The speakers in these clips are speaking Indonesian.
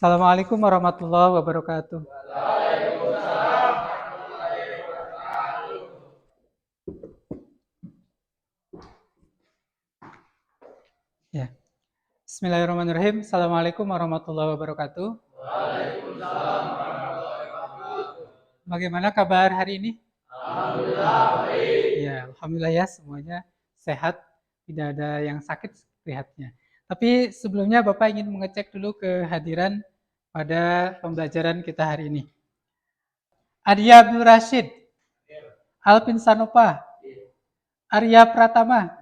Assalamualaikum warahmatullahi wabarakatuh. Ya. Bismillahirrahmanirrahim. Assalamualaikum warahmatullahi wabarakatuh. Bagaimana kabar hari ini? Alhamdulillah baik. Ya, alhamdulillah ya semuanya sehat, tidak ada yang sakit lihatnya. Tapi sebelumnya Bapak ingin mengecek dulu kehadiran pada pembelajaran kita hari ini. Arya Abdul Rashid, Alvin Sanopa, Arya Pratama,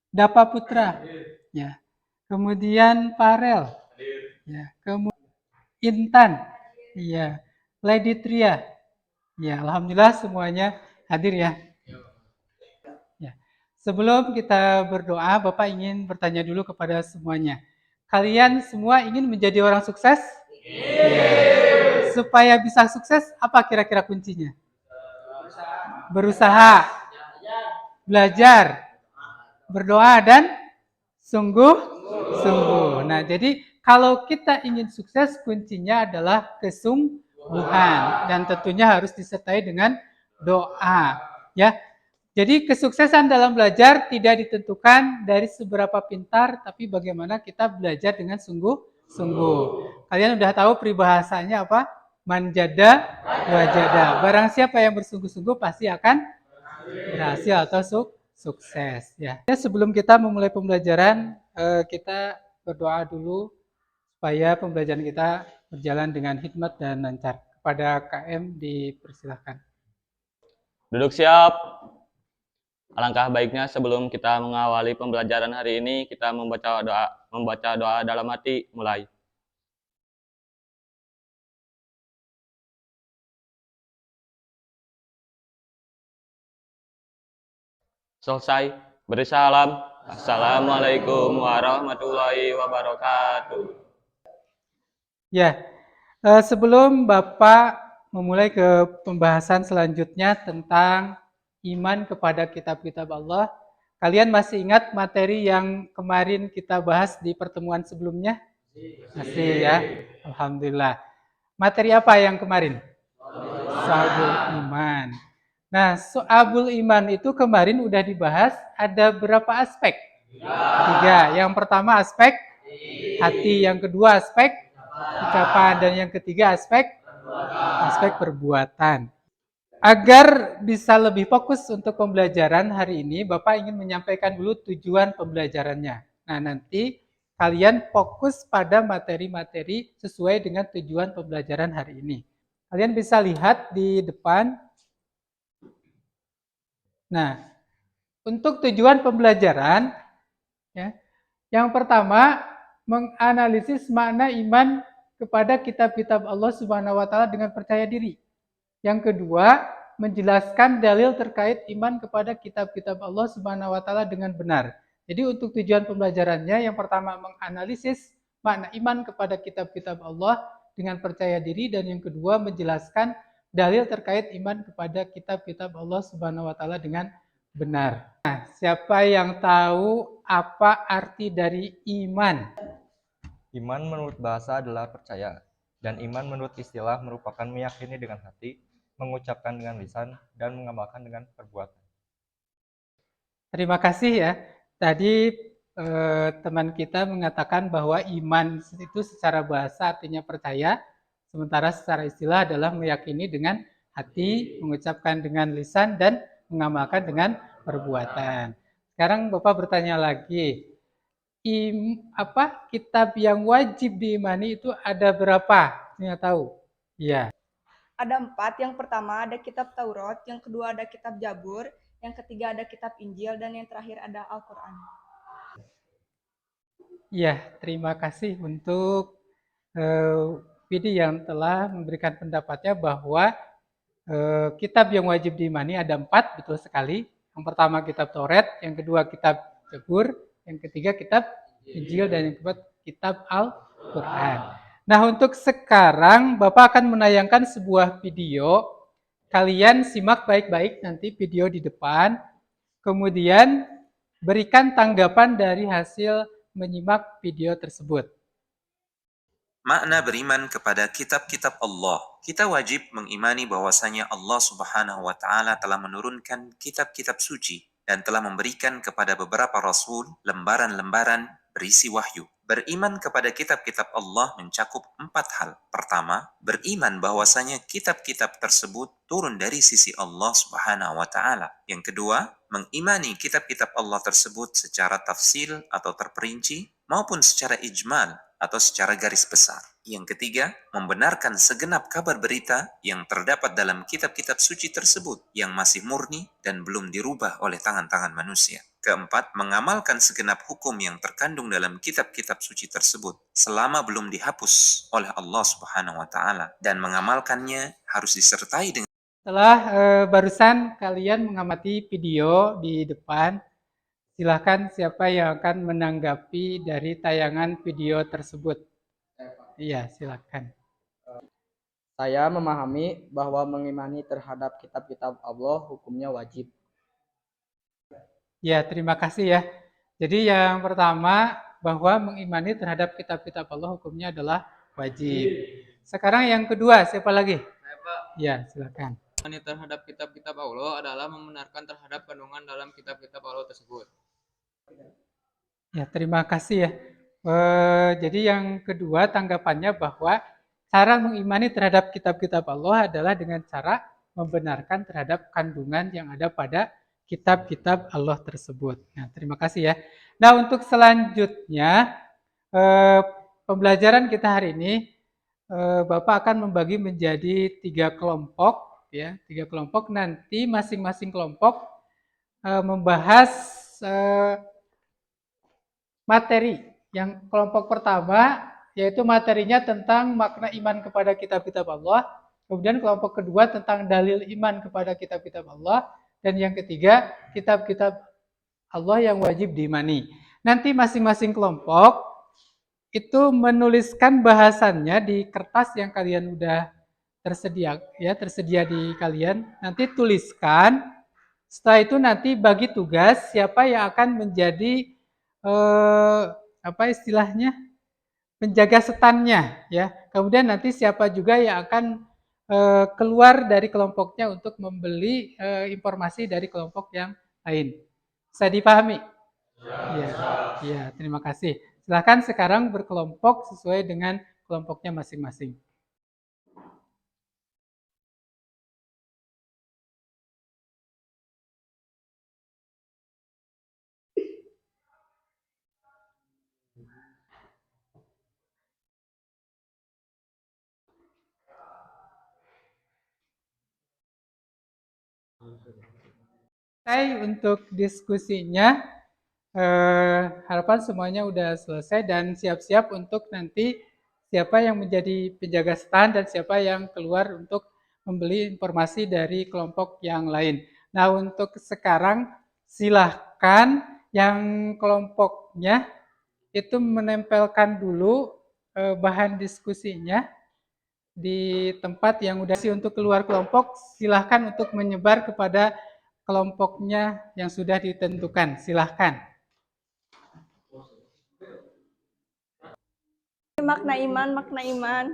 Dapa Putra, ya. Kemudian Farel, ya. Kemudian Intan, ya. Lady Tria, ya. Alhamdulillah semuanya hadir ya. Ya. Sebelum kita berdoa, Bapak ingin bertanya dulu kepada semuanya. Kalian semua ingin menjadi orang sukses? Ya. Supaya bisa sukses, apa kira-kira kuncinya? Berusaha, belajar, berdoa, dan sungguh-sungguh. Nah, jadi kalau kita ingin sukses, kuncinya adalah kesungguhan. Dan tentunya harus disertai dengan doa. Ya, jadi kesuksesan dalam belajar tidak ditentukan dari seberapa pintar, tapi bagaimana kita belajar dengan sungguh-sungguh. Kalian udah tahu peribahasanya apa? Manjada wajada. Barang siapa yang bersungguh-sungguh pasti akan berhasil atau sukses. Ya. Sebelum kita memulai pembelajaran, kita berdoa dulu supaya pembelajaran kita berjalan dengan hikmat dan lancar. Kepada KM dipersilahkan. Duduk siap. Alangkah baiknya sebelum kita mengawali pembelajaran hari ini, kita membaca doa dalam hati. Mulai. Selesai. Beri salam. Assalamualaikum warahmatullahi wabarakatuh. Ya, sebelum Bapak memulai ke pembahasan selanjutnya tentang iman kepada kitab-kitab Allah, kalian masih ingat materi yang kemarin kita bahas di pertemuan sebelumnya? Masih ya, alhamdulillah. Materi apa yang kemarin? So'abul iman. Nah, so'abul iman itu kemarin udah dibahas, ada berapa aspek? 3. Yang pertama aspek hati, yang kedua aspek ucapan, dan yang ketiga aspek perbuatan. Agar bisa lebih fokus untuk pembelajaran hari ini, Bapak ingin menyampaikan dulu tujuan pembelajarannya. Nah, nanti kalian fokus pada materi-materi sesuai dengan tujuan pembelajaran hari ini. Kalian bisa lihat di depan. Nah, untuk tujuan pembelajaran, ya, yang pertama menganalisis makna iman kepada kitab-kitab Allah Subhanahu wa taala dengan percaya diri. Yang kedua, menjelaskan dalil terkait iman kepada kitab-kitab Allah Subhanahu wa taala dengan benar. Jadi untuk tujuan pembelajarannya, yang pertama menganalisis makna iman kepada kitab-kitab Allah dengan percaya diri, dan yang kedua menjelaskan dalil terkait iman kepada kitab-kitab Allah Subhanahu wa taala dengan benar. Nah, siapa yang tahu apa arti dari iman? Iman menurut bahasa adalah percaya, dan iman menurut istilah merupakan meyakini dengan hati, mengucapkan dengan lisan, dan mengamalkan dengan perbuatan. Terima kasih ya. Tadi teman kita mengatakan bahwa iman itu secara bahasa artinya percaya, sementara secara istilah adalah meyakini dengan hati, mengucapkan dengan lisan, dan mengamalkan dengan perbuatan. Sekarang Bapak bertanya lagi, kitab yang wajib diimani itu ada berapa? Nggak tahu? Iya. Ada 4. Yang pertama ada kitab Taurat, yang kedua ada kitab Jabur, yang ketiga ada kitab Injil, dan yang terakhir ada Al-Quran. Ya, terima kasih untuk Vidi yang telah memberikan pendapatnya bahwa kitab yang wajib diimani ada 4, betul sekali. Yang pertama kitab Taurat, yang kedua kitab Jabur, yang ketiga kitab Injil, dan yang keempat kitab Al-Quran. Nah, untuk sekarang Bapak akan menayangkan sebuah video. Kalian simak baik-baik nanti video di depan. Kemudian berikan tanggapan dari hasil menyimak video tersebut. Makna beriman kepada kitab-kitab Allah. Kita wajib mengimani bahwasanya Allah Subhanahu wa taala telah menurunkan kitab-kitab suci dan telah memberikan kepada beberapa rasul lembaran-lembaran berisi wahyu. Beriman kepada kitab-kitab Allah mencakup 4 hal. Pertama, beriman bahwasanya kitab-kitab tersebut turun dari sisi Allah Subhanahu wa taala. Yang kedua, mengimani kitab-kitab Allah tersebut secara tafsil atau terperinci maupun secara ijmal atau secara garis besar. Yang ketiga, membenarkan segenap kabar berita yang terdapat dalam kitab-kitab suci tersebut yang masih murni dan belum dirubah oleh tangan-tangan manusia. Keempat, mengamalkan segenap hukum yang terkandung dalam kitab-kitab suci tersebut selama belum dihapus oleh Allah Subhanahu wa taala, dan mengamalkannya harus disertai dengan Setelah barusan kalian mengamati video di depan, silakan siapa yang akan menanggapi dari tayangan video tersebut. Iya, silakan. Saya memahami bahwa mengimani terhadap kitab-kitab Allah hukumnya wajib. Ya, terima kasih ya. Jadi yang pertama, bahwa mengimani terhadap kitab-kitab Allah hukumnya adalah wajib. Sekarang yang kedua, siapa lagi? Saya, Pak. Ya, silakan. Mengimani terhadap kitab-kitab Allah adalah membenarkan terhadap kandungan dalam kitab-kitab Allah tersebut. Ya, terima kasih ya. Jadi yang kedua tanggapannya bahwa cara mengimani terhadap kitab-kitab Allah adalah dengan cara membenarkan terhadap kandungan yang ada pada kitab-kitab Allah tersebut. Nah, terima kasih ya. Nah, untuk selanjutnya pembelajaran kita hari ini, Bapak akan membagi menjadi 3 kelompok, ya, 3 kelompok. Nanti masing-masing kelompok membahas materi. Yang kelompok pertama yaitu materinya tentang makna iman kepada kitab-kitab Allah. Kemudian kelompok kedua tentang dalil iman kepada kitab-kitab Allah. Dan yang ketiga, kitab-kitab Allah yang wajib diimani. Nanti masing-masing kelompok itu menuliskan bahasannya di kertas yang kalian udah tersedia di kalian. Nanti tuliskan. Setelah itu nanti bagi tugas siapa yang akan menjadi apa istilahnya, penjaga setannya, ya. Kemudian nanti siapa juga yang akan keluar dari kelompoknya untuk membeli informasi dari kelompok yang lain. Bisa dipahami? Ya, ya, terima kasih. Silakan sekarang berkelompok sesuai dengan kelompoknya masing-masing. Untuk diskusinya, harapan semuanya udah selesai dan siap-siap untuk nanti siapa yang menjadi penjaga stand dan siapa yang keluar untuk membeli informasi dari kelompok yang lain. Nah, untuk sekarang silahkan yang kelompoknya itu menempelkan dulu bahan diskusinya di tempat yang udah untuk keluar kelompok, silahkan untuk menyebar kepada kelompoknya yang sudah ditentukan. Silahkan. Makna iman, makna iman.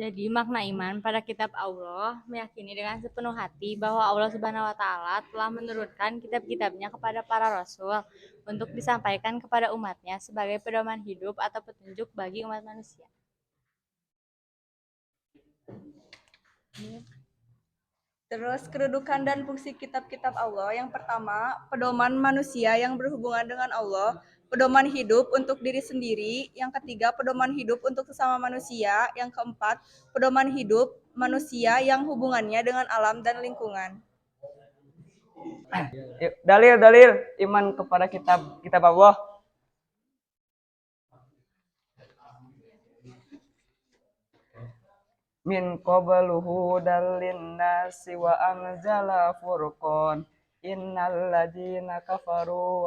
Jadi makna iman pada kitab Allah meyakini dengan sepenuh hati bahwa Allah Subhanahu wa taala telah menurunkan kitab-kitabnya kepada para rasul untuk disampaikan kepada umatnya sebagai pedoman hidup atau petunjuk bagi umat manusia. Terus kedudukan dan fungsi kitab-kitab Allah. Yang pertama, pedoman manusia yang berhubungan dengan Allah, pedoman hidup untuk diri sendiri. Yang ketiga, pedoman hidup untuk sesama manusia. Yang keempat, pedoman hidup manusia yang hubungannya dengan alam dan lingkungan. Dalil iman kepada kitab Allah. min qablu hudal linnasi wa anzala furqan innal ladzina kafaru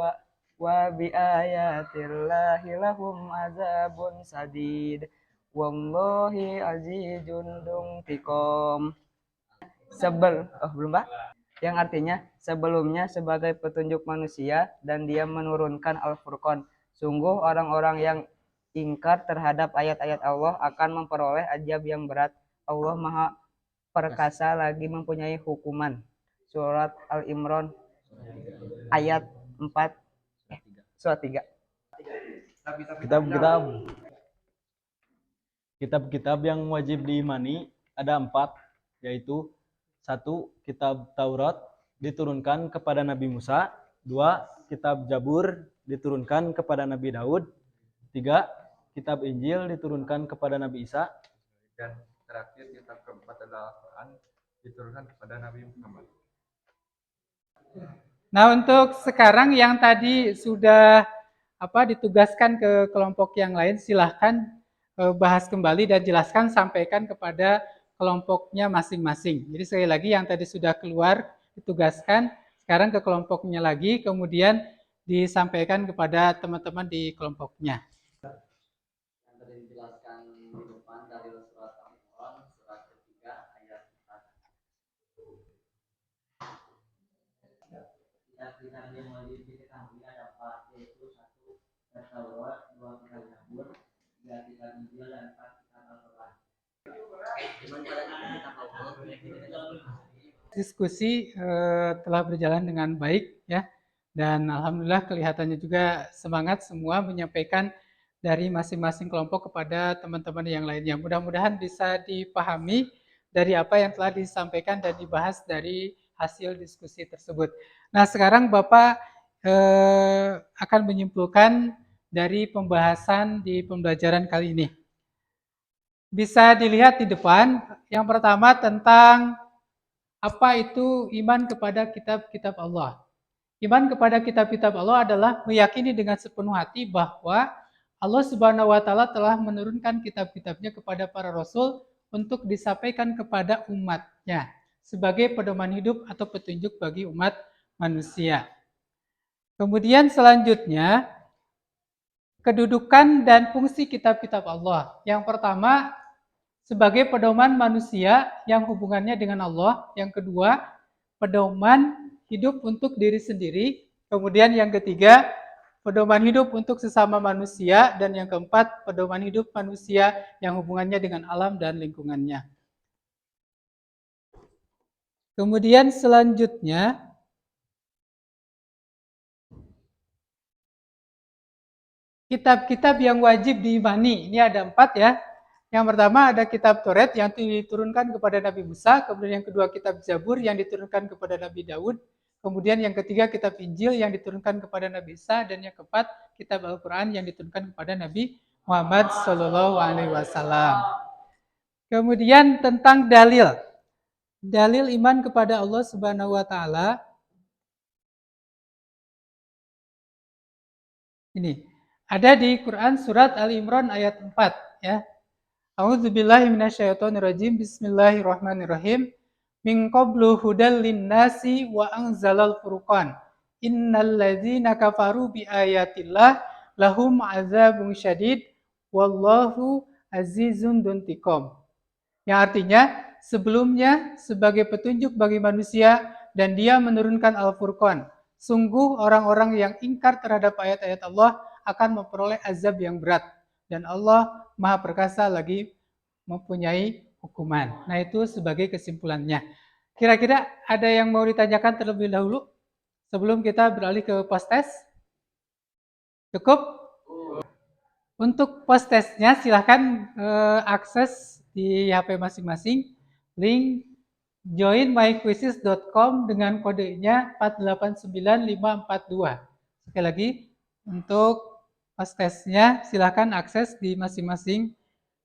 wa bi ayatillahi lahum azabun sadid wallahi azizun dzuntiqam. Belum Pak? Yang artinya sebelumnya sebagai petunjuk manusia dan dia menurunkan Al-Furqan. Sungguh orang-orang yang ingkar terhadap ayat-ayat Allah akan memperoleh azab yang berat. Allah Maha Perkasa lagi mempunyai hukuman. Surat Al-Imran ayat 4 surat 3. Kitab-kitab Kitab-kitab yang wajib diimani ada 4, yaitu 1. Kitab Taurat diturunkan kepada Nabi Musa. 2. Kitab Jabur diturunkan kepada Nabi Daud. 3. Kitab Injil diturunkan kepada Nabi Isa. Dan terakhir kitab keempat adalah Al-Quran diturunkan kepada Nabi Muhammad. Nah, untuk sekarang yang tadi sudah ditugaskan ke kelompok yang lain, silahkan bahas kembali dan jelaskan, sampaikan kepada kelompoknya masing-masing. Jadi sekali lagi yang tadi sudah keluar ditugaskan, sekarang ke kelompoknya lagi, kemudian disampaikan kepada teman-teman di kelompoknya. Yang tadi dijelaskan di depan dari surat Al-Imran surat ketiga ayat 4. Kitab-kitab yang wajib diketahui ada 4, yaitu 1. Kitab Taurat, 2. Kitab Jabur, 3. Kitab Injil, dan 4. Kitab Al-Quran. Diskusi telah berjalan dengan baik ya, dan alhamdulillah kelihatannya juga semangat semua menyampaikan dari masing-masing kelompok kepada teman-teman yang lainnya. Mudah-mudahan bisa dipahami dari apa yang telah disampaikan dan dibahas dari hasil diskusi tersebut. Nah, sekarang Bapak akan menyimpulkan dari pembahasan di pembelajaran kali ini. Bisa dilihat di depan, yang pertama tentang apa itu iman kepada kitab-kitab Allah. Iman kepada kitab-kitab Allah adalah meyakini dengan sepenuh hati bahwa Allah Subhanahu wa Ta'ala telah menurunkan kitab-kitabnya kepada para rasul untuk disampaikan kepada umatnya sebagai pedoman hidup atau petunjuk bagi umat manusia. Kemudian selanjutnya, kedudukan dan fungsi kitab-kitab Allah. Yang pertama, sebagai pedoman manusia yang hubungannya dengan Allah. Yang kedua, pedoman hidup untuk diri sendiri. Kemudian yang ketiga, pedoman hidup untuk sesama manusia. Dan yang keempat, pedoman hidup manusia yang hubungannya dengan alam dan lingkungannya. Kemudian selanjutnya, kitab-kitab yang wajib diimani. Ini ada 4 ya. Yang pertama ada kitab Taurat yang diturunkan kepada Nabi Musa, kemudian yang kedua kitab Jabur yang diturunkan kepada Nabi Daud, kemudian yang ketiga kitab Injil yang diturunkan kepada Nabi Isa, dan yang keempat kitab Al-Quran yang diturunkan kepada Nabi Muhammad SAW. Kemudian tentang dalil. Dalil iman kepada Allah Subhanahu wa Ta'ala. Ini ada di Quran surat Al-Imran ayat 4 ya. A'udzubillahi minasyaitonirrajim. Bismillahirrahmanirrahim. Min qablu hudal linnasi wa anzalal furqan. Innal ladzina kafaru bi ayatillah lahum azabun syadid wallahu azizun dzuntiqam. Yang artinya sebelumnya sebagai petunjuk bagi manusia dan dia menurunkan Al-Furqan. Sungguh orang-orang yang ingkar terhadap ayat-ayat Allah akan memperoleh azab yang berat. Dan Allah Maha Perkasa lagi mempunyai hukuman. Nah, itu sebagai kesimpulannya. Kira-kira ada yang mau ditanyakan terlebih dahulu sebelum kita beralih ke post-test? Cukup? Untuk post-testnya silahkan akses di HP masing-masing. Link joinmyquizzes.com dengan kodenya 489542. Sekali lagi, untuk post-testnya silahkan akses di masing-masing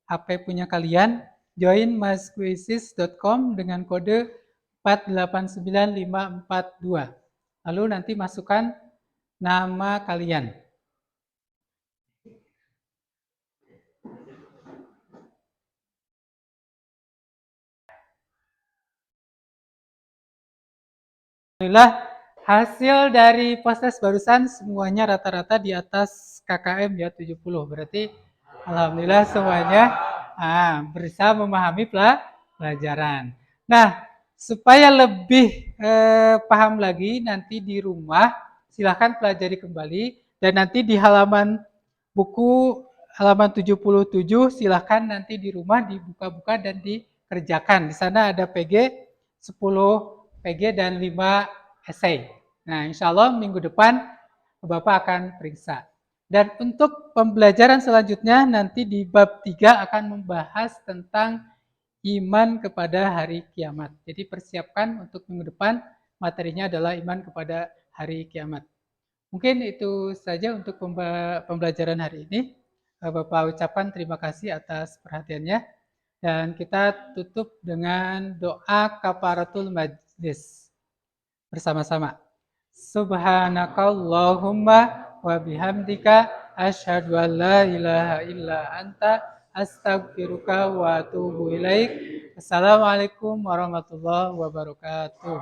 HP punya kalian, joinmyquizzes.com dengan kode 489542. Lalu nanti masukkan nama kalian. Alhamdulillah hasil dari post-test barusan semuanya rata-rata di atas KKM ya 70. Berarti alhamdulillah semuanya berusaha memahami pelajaran. Nah, supaya lebih paham lagi nanti di rumah silahkan pelajari kembali dan nanti di halaman buku halaman 77 silahkan nanti di rumah dibuka-buka dan dikerjakan. Di sana ada PG 10 PG dan 5 esai. Nah, insya Allah minggu depan Bapak akan periksa. Dan untuk pembelajaran selanjutnya nanti di bab 3 akan membahas tentang iman kepada hari kiamat. Jadi persiapkan untuk minggu depan materinya adalah iman kepada hari kiamat. Mungkin itu saja untuk pembelajaran hari ini. Bapak ucapkan terima kasih atas perhatiannya. Dan kita tutup dengan doa kafaratul majlis bersama-sama. Subhanakallahumma wa bihamdika asyhadu an la ilaha illa anta astaghfiruka wa atubu ilaik. Assalamualaikum warahmatullahi wabarakatuh.